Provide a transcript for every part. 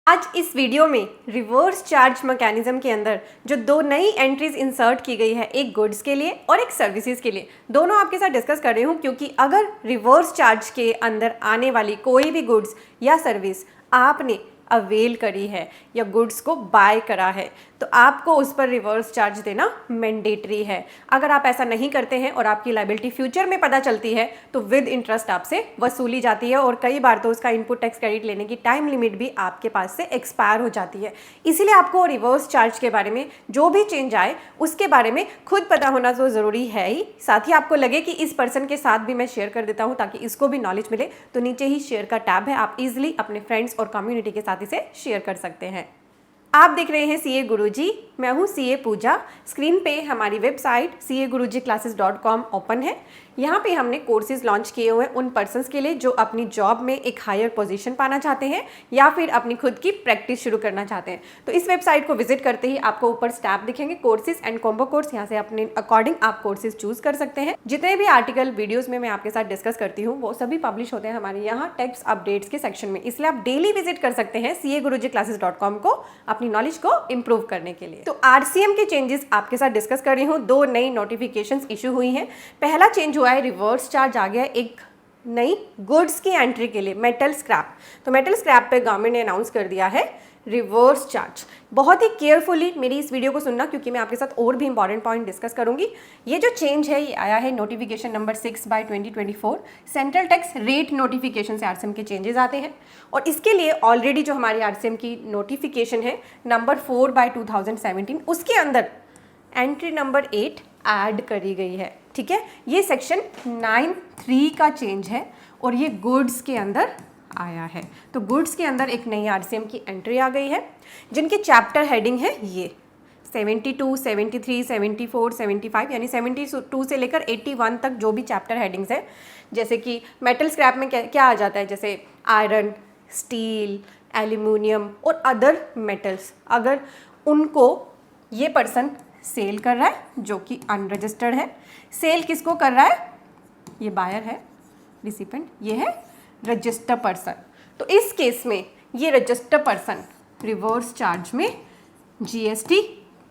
आज इस वीडियो में रिवर्स चार्ज मैकेनिज्म के अंदर जो दो नई एंट्रीज इंसर्ट की गई है, एक गुड्स के लिए और एक सर्विसेज के लिए, दोनों आपके साथ डिस्कस कर रही हूँ क्योंकि अगर रिवर्स चार्ज के अंदर आने वाली कोई भी गुड्स या सर्विस आपने अवेल करी है या गुड्स को बाय करा है तो आपको उस पर रिवर्स चार्ज देना मैंडेटरी है। अगर आप ऐसा नहीं करते हैं और आपकी लायबिलिटी फ्यूचर में पता चलती है तो विद इंटरेस्ट आपसे वसूली जाती है और कई बार तो उसका इनपुट टैक्स क्रेडिट लेने की टाइम लिमिट भी आपके पास से एक्सपायर हो जाती है। इसीलिए आपको रिवर्स चार्ज के बारे में जो भी चेंज आए उसके बारे में खुद पता होना तो ज़रूरी है ही, साथ ही आपको लगे कि इस पर्सन के साथ भी मैं शेयर कर देता हूँ ताकि इसको भी नॉलेज मिले, तो नीचे ही शेयर का टैब है, आप इजिली अपने फ्रेंड्स और कम्युनिटी के साथ इसे शेयर कर सकते हैं। आप देख रहे हैं सीए गुरुजी, मैं हूं सीए पूजा। स्क्रीन पे हमारी वेबसाइट cagurujiclasses.com ओपन है। यहाँ पे हमने कोर्सेज लॉन्च किए हुए हैं उन पर्सन्स के लिए जो अपनी जॉब में एक हायर पोजीशन पाना चाहते हैं या फिर अपनी खुद की प्रैक्टिस शुरू करना चाहते हैं। तो इस वेबसाइट को विजिट करते ही आपको ऊपर स्टैप दिखेंगे कोर्सेज एंड कॉम्बो कोर्स, यहाँ से अपने अकॉर्डिंग आप कोर्सेज चूज कर सकते हैं। जितने भी आर्टिकल वीडियोज में मैं आपके साथ डिस्कस करती हूँ वो सभी पब्लिश होते हैं हमारे यहाँ टेक्स्ट अपडेट्स के सेक्शन में, इसलिए आप डेली विजिट कर सकते हैं cagurujiclasses.com को अपनी नॉलेज को इम्प्रूव करने के लिए। तो आरसीएम के चेंजेस आपके साथ डिस्कस कर रही हूँ। दो नई नोटिफिकेशंस इशू हुई हैं। पहला चेंज हुआ है, रिवर्स चार्ज आ गया एक नई गुड्स की एंट्री के लिए, मेटल स्क्रैप। तो मेटल स्क्रैप पे गवर्नमेंट ने अनाउंस कर दिया है रिवर्स चार्ज। बहुत ही केयरफुली मेरी इस वीडियो को सुनना क्योंकि मैं आपके साथ और भी इंपॉर्टेंट पॉइंट डिस्कस करूंगी। ये जो चेंज है ये आया है notification number 6/2024, central tax rate notification से आरसीएम के चेंजेस आते हैं और इसके लिए ऑलरेडी जो हमारी आरसीएम की नोटिफिकेशन है नंबर 4/2017 उसके अंदर एंट्री नंबर 8 ऐड करी गई है। ठीक है, ये सेक्शन 9(3) का चेंज है और ये गुड्स के अंदर आया है। तो गुड्स के अंदर एक नई आरसीएम की एंट्री आ गई है जिनके चैप्टर हेडिंग है ये 72, 73, 74, 75 यानी 72 से लेकर 81 तक जो भी चैप्टर हेडिंग्स है। जैसे कि मेटल स्क्रैप में क्या आ जाता है, जैसे आयरन, स्टील, एल्यूमिनियम और अदर मेटल्स, अगर उनको ये पर्सन सेल कर रहा है जो कि अनरजिस्टर्ड है। सेल किसको कर रहा है? ये बायर है, रिसिपेंट ये है रजिस्टर्ड पर्सन। तो इस केस में ये रजिस्टर्ड पर्सन रिवर्स चार्ज में जीएसटी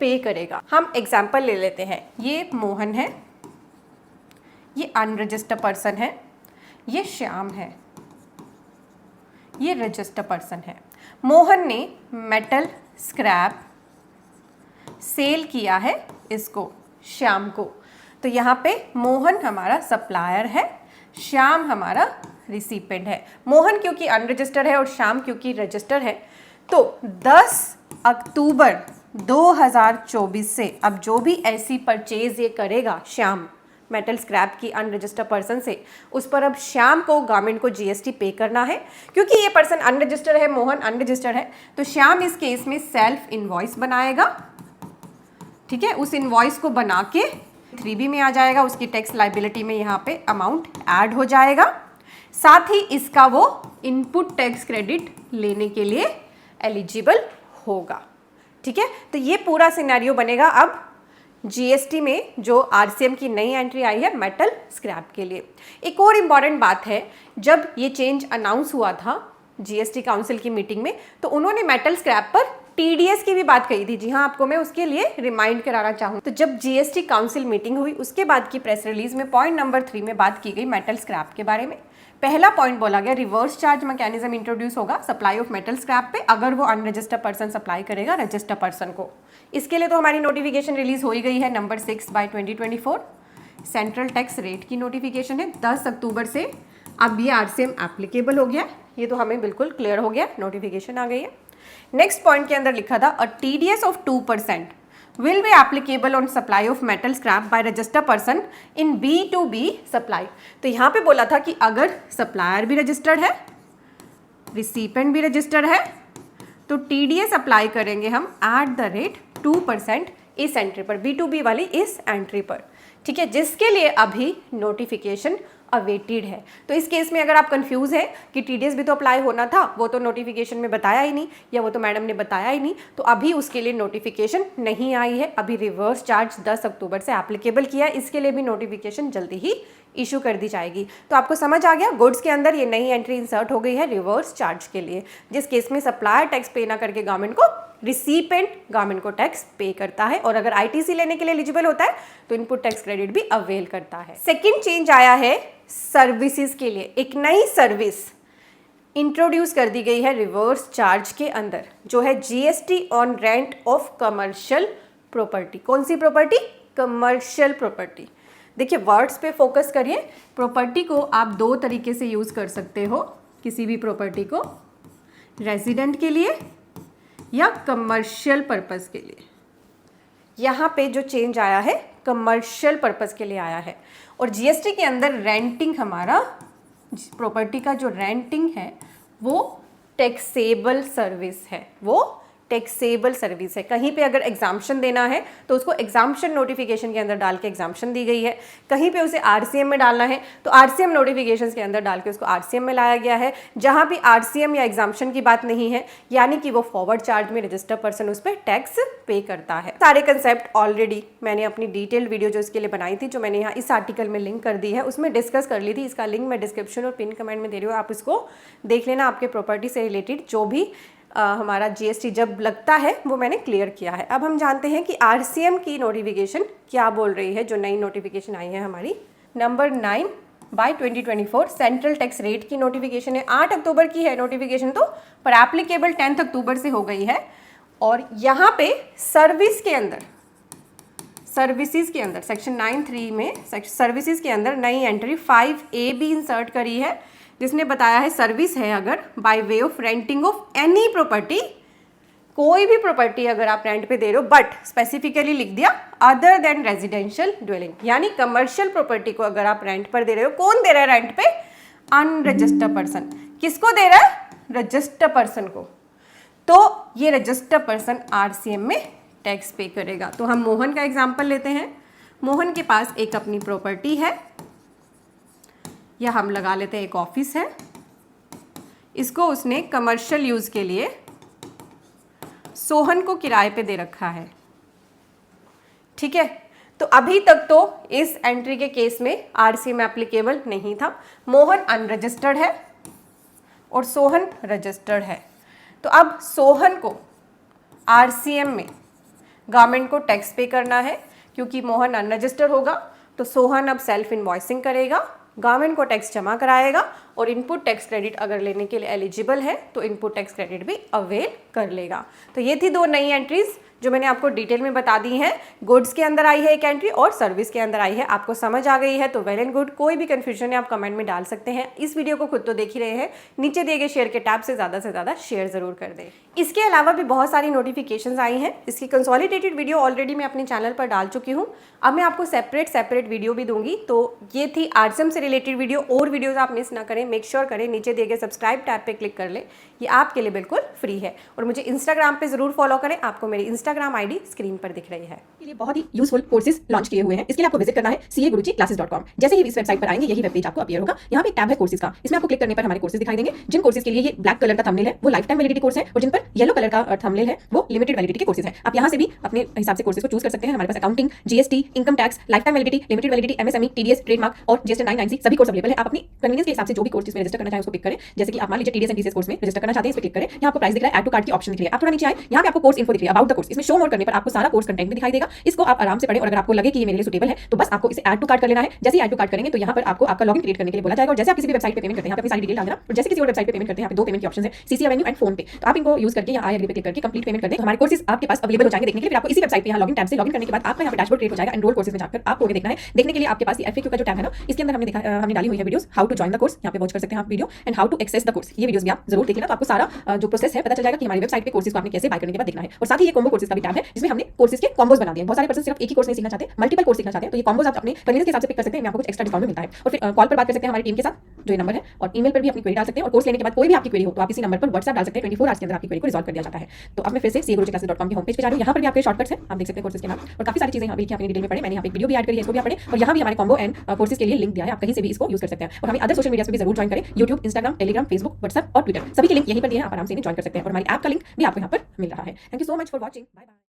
पे करेगा। हम एग्जाम्पल ले लेते हैं, ये मोहन है, ये अनरजिस्टर्ड पर्सन है, ये श्याम है, ये रजिस्टर्ड पर्सन है। मोहन ने मेटल स्क्रैप सेल किया है इसको, श्याम को। तो यहाँ पे मोहन हमारा सप्लायर है, श्याम हमारा रिसिपेंट है। मोहन क्योंकि अनरजिस्टर्ड है और श्याम क्योंकि रजिस्टर्ड है, तो 10 अक्टूबर 2024 से अब जो भी ऐसी परचेज ये करेगा श्याम मेटल स्क्रैप की अनरजिस्टर्ड पर्सन से, उस पर अब श्याम को गवर्नमेंट को जीएसटी पे करना है। क्योंकि ये पर्सन अनरजिस्टर्ड है, मोहन अनरजिस्टर्ड है, तो श्याम इस केस में सेल्फ इनवॉइस बनाएगा। ठीक है, उस इनवॉइस को बना के 3B में आ जाएगा, उसकी टैक्स लाइबिलिटी में यहाँ पे अमाउंट ऐड हो जाएगा। साथ ही इसका वो इनपुट टैक्स क्रेडिट लेने के लिए एलिजिबल होगा। ठीक है, तो ये पूरा सिनेरियो बनेगा अब जीएसटी में जो आरसीएम की नई एंट्री आई है मेटल स्क्रैप के लिए। एक और इम्पॉर्टेंट बात है, जब ये चेंज अनाउंस हुआ था जीएसटी काउंसिल की मीटिंग में तो उन्होंने मेटल स्क्रैप पर टीडीएस की भी बात कही थी। जी हाँ, आपको मैं उसके लिए रिमाइंड कराना चाहूँ। तो जब जीएसटी काउंसिल मीटिंग हुई उसके बाद की प्रेस रिलीज में पॉइंट नंबर 3 में बात की गई मेटल स्क्रैप के बारे में। पहला पॉइंट बोला गया रिवर्स चार्ज मैकेनिज्म इंट्रोड्यूस होगा सप्लाई ऑफ मेटल स्क्रैप पे अगर वो अनरजिस्टर्ड पर्सन सप्लाई करेगा रजिस्टर्ड पर्सन को। इसके लिए तो हमारी नोटिफिकेशन रिलीज हो ही गई है नंबर 6/2024। सेंट्रल टैक्स रेट की नोटिफिकेशन है 10 अक्टूबर से अब ये आरसीएम एप्लीकेबल हो गया। ये तो हमें बिल्कुल क्लियर हो गया, नोटिफिकेशन आ गई है। नेक्स्ट पॉइंट के अंदर लिखा था अ TDS of 2% will be applicable on supply of metal scrap by registered person in B2B supply। तो यहाँ पे बोला था कि अगर सप्लायर भी रजिस्टर्ड है, रिसिपेंट भी रजिस्टर्ड है, तो टीडीएस अप्लाई करेंगे हम एट द रेट 2% इस एंट्री पर, B2B वाली इस एंट्री पर। ठीक है, जिसके लिए अभी नोटिफिकेशन अवेटेड है। तो इस केस में अगर आप कंफ्यूज हैं कि टीडीएस भी तो अप्लाई होना था, वो तो नोटिफिकेशन में बताया ही नहीं या वो तो मैडम ने बताया ही नहीं, तो अभी उसके लिए नोटिफिकेशन नहीं आई है। अभी रिवर्स चार्ज 10 अक्टूबर से एप्लीकेबल किया है, इसके लिए भी नोटिफिकेशन जल्दी ही इशू कर दी जाएगी। तो आपको समझ आ गया, गुड्स के अंदर ये नई एंट्री इंसर्ट हो गई है रिवर्स चार्ज के लिए, जिस केस में सप्लायर टैक्स पे ना करके गवर्नमेंट को, रिसीपेंट गवर्नमेंट को टैक्स पे करता है, और अगर आईटीसी लेने के लिए एलिजिबल होता है तो इनपुट टैक्स क्रेडिट भी अवेल करता है। सेकेंड चेंज आया है सर्विसेज के लिए। एक नई सर्विस इंट्रोड्यूस कर दी गई है रिवर्स चार्ज के अंदर, जो है GST on rent of commercial property. कौन सी प्रॉपर्टी? Commercial property. देखिए वर्ड्स पे फोकस करिए। प्रॉपर्टी को आप दो तरीके से यूज़ कर सकते हो, किसी भी प्रॉपर्टी को, रेजिडेंट के लिए या कमर्शियल पर्पस के लिए। यहाँ पे जो चेंज आया है कमर्शियल पर्पस के लिए आया है, और जीएसटी के अंदर रेंटिंग, हमारा प्रॉपर्टी का जो रेंटिंग है वो टैक्सेबल सर्विस है, वो टैक्सेबल सर्विस है। कहीं पे अगर एग्जाम्पशन देना है तो उसको एग्जाम्पशन नोटिफिकेशन के अंदर डाल के एग्जाम्पशन दी गई है, कहीं पे उसे आरसीएम में डालना है तो आरसीएम नोटिफिकेशन के अंदर डाल के उसको आरसीएम में लाया गया है। जहाँ भी आरसीएम या एग्जाम्पशन की बात नहीं है, यानी कि वो फॉरवर्ड चार्ज में रजिस्टर्ड पर्सन उस पर टैक्स पे करता है। सारे कंसेप्ट ऑलरेडी मैंने अपनी डिटेल्ड वीडियो जो इसके लिए बनाई थी, जो मैंने यहाँ इस आर्टिकल में लिंक कर दी है, उसमें डिस्कस कर ली थी। इसका लिंक मैं डिस्क्रिप्शन और पिन कमेंट में दे रही हूँ, आप इसको देख लेना। आपके प्रॉपर्टी से रिलेटेड जो भी हमारा जीएसटी जब लगता है वो मैंने क्लियर किया है। अब हम जानते हैं कि आरसीएम की नोटिफिकेशन क्या बोल रही है। जो नई नोटिफिकेशन आई है हमारी नंबर 9/2024 सेंट्रल टैक्स रेट की नोटिफिकेशन है। 8 अक्टूबर की है नोटिफिकेशन तो, पर एप्लीकेबल 10 अक्टूबर से हो गई है। और यहाँ पे सर्विस के अंदर, सर्विसेज के अंदर सेक्शन 9(3) में सर्विसेज के अंदर नई एंट्री 5A भी इंसर्ट करी है, जिसने बताया है सर्विस है अगर by way of renting of any property, कोई भी प्रॉपर्टी अगर आप रेंट पे दे रहे हो, बट स्पेसिफिकली लिख दिया अदर देन रेजिडेंशियल ड्वेलिंग, यानी कमर्शियल प्रॉपर्टी को अगर आप रेंट पर दे रहे हो, कौन दे रहा है रेंट पे? Unregistered person. किसको दे रहा है? रजिस्टर्ड पर्सन को। तो ये रजिस्टर्ड पर्सन आरसीएम में टैक्स पे करेगा। तो हम मोहन का एग्जाम्पल लेते हैं। मोहन के पास एक अपनी प्रॉपर्टी है, या हम लगा लेते हैं एक ऑफिस है, इसको उसने कमर्शियल यूज के लिए सोहन को किराए पे दे रखा है। ठीक है, तो अभी तक तो इस एंट्री के केस में आरसीएम एप्लीकेबल नहीं था। मोहन अनरजिस्टर्ड है और सोहन रजिस्टर्ड है। तो अब सोहन को आरसीएम में गवर्नमेंट को टैक्स पे करना है, क्योंकि मोहन अनरजिस्टर्ड होगा तो सोहन अब सेल्फ इनवॉइसिंग करेगा, गवर्नमेंट को टैक्स जमा कराएगा, और इनपुट टैक्स क्रेडिट अगर लेने के लिए एलिजिबल है तो इनपुट टैक्स क्रेडिट भी अवेल कर लेगा। तो ये थी दो नई एंट्रीज जो मैंने आपको डिटेल में बता दी हैं। गुड्स के अंदर आई है एक एंट्री और सर्विस के अंदर आई है। आपको समझ आ गई है तो वेल एंड गुड। कोई भी कंफ्यूजन है आप कमेंट में डाल सकते हैं। इस वीडियो को खुद तो देख ही रहे हैं, नीचे दिए गए शेयर के टैब से ज़्यादा शेयर ज़रूर कर दें। इसके अलावा भी बहुत सारी नोटिफिकेशंस आई हैं। इसकी कंसोलिडेटेड वीडियो ऑलरेडी मैं अपने चैनल पर डाल चुकी हूँ। अब मैं आपको सेपरेट वीडियो भी दूंगी। तो ये थी आरसीएम से रिलेटेड वीडियो। और वीडियोज़ आप मिस ना करें, मेक श्योर करें नीचे दिए गए सब्सक्राइब टैब पे क्लिक कर लें। ये आपके लिए बिल्कुल फ्री है। और मुझे इंस्टाग्राम पे ज़रूर फॉलो करें, आपको मेरी इंस्टाग्राम आईडी स्क्रीन पर दिख रही है। के लिए बहुत ही यूजफुल कोर्सेज लॉन्च किए हुए हैं। इसके लिए आपको विजिट करना है CAGuruji-classes.com। जैसे ही इस वेबसाइट पर आएंगे यही वेब पेज आपको अपीयर होगा। यहाँ पे एक टैब है कोर्सेज का, इसमें आपको क्लिक करने पर हमारे कोर्सेज दिखाई देंगे। जिन कोर्सेज के लिए ये ब्लैक कलर का थंबनेल है वो लाइफ टाइम वैलिडिटी कोर्स है, और जिन पर येलो कलर का थंबनेल है वो लिमिटेड वैलिडिटी के कोर्सेज हैं। आप यहाँ से भी अपने हिसाब से कोर्सेज को चूज कर सकते हैं। हमारे पास accounting, GST, income tax, lifetime validity, limited validity, MSME, TDS, trademark और जीएसटी 990 सभी कोर्स अवेलेबल है। आप अपनी कन्वीनियंस के हिसाब से जो भी कोर्स में रजिस्टर करना चाहें उसको पिक करें। जैसे कि आप मान लीजिए टीडीएस एंड टीसीएस कोर्स में रजिस्टर करना चाहते हैं, इस पर क्लिक करें। यहाँ आपको प्राइस दिख रहा है, ऐड टू कार्ट की ऑप्शन दिख रही है। आप थोड़ा नीचे आए, यहाँ पे आपको कोर्स इन्फो दिख रही है, अबाउट द कोर्स। इसमें शो मोर करने पर आपको सारा कोर्स कंटेंट भी दिखाई देगा। इसको आप आराम से पढ़ें, और अगर आपको लगे कि ये मेरे लिए सुटेबल है तो बस आपको इसे ऐड टू कार्ट कर लेना है। जैसे ही ऐड टू कार्ट करेंगे तो यहाँ पर आपको आपका लॉगिन क्रिएट करने के लिए बोला जाएगा। और जैसे आप किसी भी वेबसाइट पे पेमेंट करते हैं, यहाँ पे अपनी सारी डिटेल डाल देना। और जैसे किसी और वेबसाइट पे पेमेंट करते हैं, यहाँ पे दो पेमेंट के ऑप्शन है, सीसी एवेन्यू एंड फोन पे। तो आप इनको यूज करके यहाँ आई एग्री पे क्लिक करके कंप्लीट पेमेंट कर दें। हमारे कोर्सेज आपके पास अवेलेबल हो जाएंगे देखने के लिए। फिर आपको इसी वेबसाइट पे यहाँ लॉगिन टैब से लॉगिन करने के बाद आपका यहाँ पे डैशबोर्ड क्रिएट हो जाएगा। एनरोल कोर्सेज में जाकर आपको देखना है। देखने के लिए आपके पास FAQ का जो टैब है ना, इसके अंदर हमने डाली हुई है videos, how to join the course. यहाँ पे वॉच कर सकते हैं आप video, and how to access the course. ये वीडियोस भी आप जरूर देखिए ना, तो आपको सारा जो प्रोसेस है पता चल जाएगा कि हमारी वेबसाइट पे कोर्सेज को आपने कैसे बाय करने के बाद देखना है। और साथ ही ये कॉम्बो कोर्सेज का भी टैब है, जिसमें हमने कोर्सेज के कॉम्बोज बना दिए। बहुत सारे पर्सन सिर्फ एक ही कोर्स नहीं सीखना चाहते, मल्टीपल कोर्स सीखना चाहते हैं, तो ये कॉम्बोज आप अपने कन्वीनियंस के हिसाब से पिक कर सकते हैं। आपको कुछ एक्स्ट्रा डिस्काउंट मिलता है। और फिर कॉल पर बात कर सकते हैं हमारी टीम के साथ, जो ये नंबर है, और ईमेल पर भी अपनी क्वेरी डाल सकते हैं। और कोर्स लेने के बाद कोई भी आपकी क्वेरी हो तो आप इसी नंबर पर व्हाट्सएप डाल सकते हैं। 24 आवर्स के अंदर आपकी क्वेरी को रिजॉल्व कर दिया जाता है। तो अब मैं फिर से CAGuruji-classes.com के होम पेज पे जा रही हूँ। यहाँ पर भी आपके शॉर्टकट्स हैं, आप देख सकते हैं कोर्सेज के नाम, और काफी सारी चीजें यहाँ पे आपने डिटेल में पढ़े। मैंने यहाँ पे वीडियो भी ऐड करी है, इसको भी आप पढ़ें। और यहाँ भी हमारे कॉम्बो एंड कोर्सेज के लिए लिंक दिया है, आप कहीं से भी इसको यूज कर सकते हैं। और हमें अदर सोशल मीडिया पे भी जरूर ज्वाइन करें, YouTube, Instagram, Telegram, Facebook, WhatsApp और ट्विटर, सभी के लिंक यहीं पर दिए हैं। आप आराम से ज्वाइन कर सकते हैं। और हमारी ऐप का लिंक भी आपको यहाँ पर मिल रहा है। Thank you so much for watching. Bye bye.